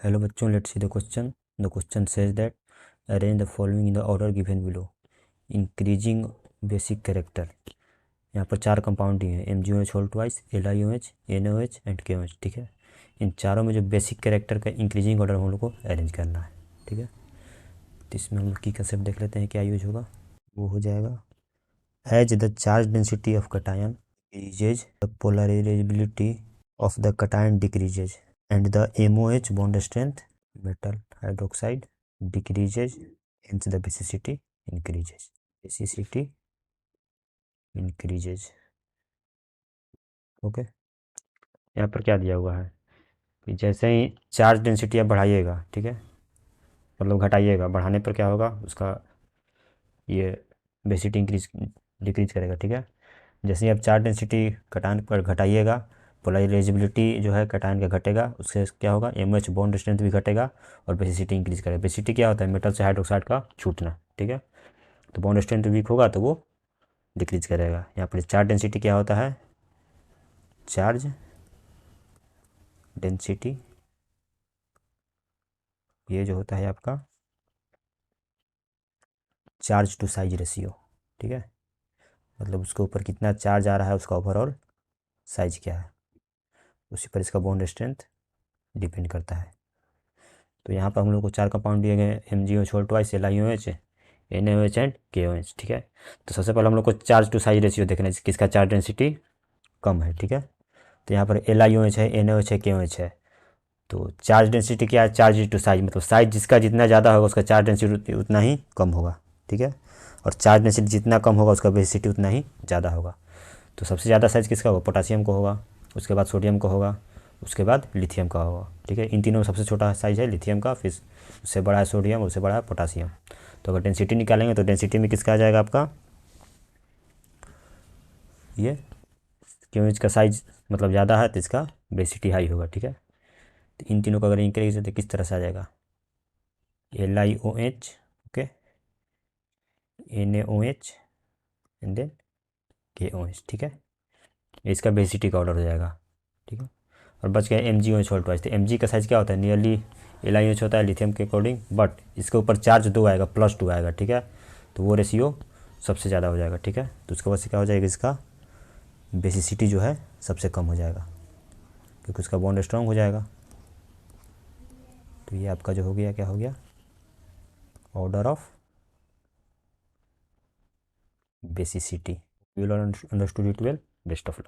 Hello बच्चों, let's see the question. The question says that arrange the following in the order given below. Increasing basic character. यहाँ पर चार compound दिए हैं, MgOH whole twice, LiOH, NaOH and KOH. ठीक है, इन चारों में जो बेसिक कैरेक्टर का इंक्रीजिंग ऑर्डर हम लोग को अरेंज करना है. ठीक है, तो इसमें हम लोग की कंसेप्ट देख लेते हैं क्या यूज होगा. वो हो जाएगा as the charge density of cation decreases the polarisability of the cation decreases and the MOH bond strength metal hydroxide decreases, hence the basicity increases. Basicity increases. Okay, यहाँ पर क्या दिया हुआ है कि जैसे ही चार्ज डेंसिटी आप बढ़ाइएगा, ठीक है, मतलब घटाइएगा, बढ़ाने पर क्या होगा उसका ये बेसिसिटी इंक्रीज डिक्रीज करेगा. ठीक है, जैसे ही आप चार्ज डेंसिटी कटान पर घटाइएगा, पोलराइजेबिलिटी जो है कटायन का घटेगा, उससे क्या होगा MOH बॉन्ड स्ट्रेंथ भी घटेगा और बेसिसिटी इंक्रीज करेगा. बेसिसिटी क्या होता है, मेटल से हाइड्रोक्साइड का छूटना. ठीक है, तो बॉन्ड स्ट्रेंथ वीक होगा तो वो डिक्रीज करेगा. यहाँ पर चार्ज डेंसिटी क्या होता है, चार्ज डेंसिटी ये जो होता है आपका चार्ज टू साइज रेशियो. ठीक है, मतलब उसके ऊपर कितना चार्ज आ रहा है, उसका ओवरऑल साइज क्या है, उसी पर इसका बॉन्ड स्ट्रेंथ डिपेंड करता है. तो यहाँ पर हम लोग को चार कंपाउंड दिए गए, MgOH whole twice, LiOH, NaOH and KOH. ठीक है, तो सबसे पहले हम लोग को चार्ज टू साइज रेशियो देखना है, किसका चार्ज डेंसिटी कम है. ठीक है, तो यहाँ पर LiOH है, NaOH है, KOH है. तो चार्ज डेंसिटी क्या है, चार्ज टू साइज, मतलब साइज जिसका जितना ज़्यादा होगा उसका चार्ज डेंसिटी उतना ही कम होगा. ठीक है, और चार्ज डेंसिटी जितना कम होगा उसका बेसिसिटी उतना ही ज़्यादा होगा. तो सबसे ज़्यादा साइज किसका होगा, पोटासियम को होगा, उसके बाद सोडियम का होगा, उसके बाद लिथियम का होगा. ठीक है, इन तीनों में सबसे छोटा साइज है लिथियम का, फिर उससे बड़ा है सोडियम, उससे बड़ा है पोटासियम. तो अगर डेंसिटी निकालेंगे तो डेंसिटी में किसका आ जाएगा आपका ये क्यों, इसका साइज मतलब ज़्यादा है तो इसका बेसिसिटी हाई होगा. ठीक है, तो इन तीनों का अगर इंक्रीज है तो किस तरह से आ जाएगा, LiOH, okay, NaOH and then KOH. ठीक है, इसका बेसिसिटी का ऑर्डर हो जाएगा. ठीक है, और बच गया MgOH होल ट्वाइस. तो Mg का साइज क्या होता है, नियरली LiOH होता है लिथियम के अकॉर्डिंग, बट इसके ऊपर चार्ज 2 आएगा, +2 आएगा. ठीक है, तो वो रेशियो सबसे ज़्यादा हो जाएगा. ठीक है, तो उसके वजह से क्या हो जाएगा, इसका बेसिसिटी जो है सबसे कम हो जाएगा क्योंकि उसका बॉन्ड स्ट्रांग हो जाएगा. तो ये आपका जो हो गया, क्या हो गया, order of basicity. You will understood it well. Best of luck.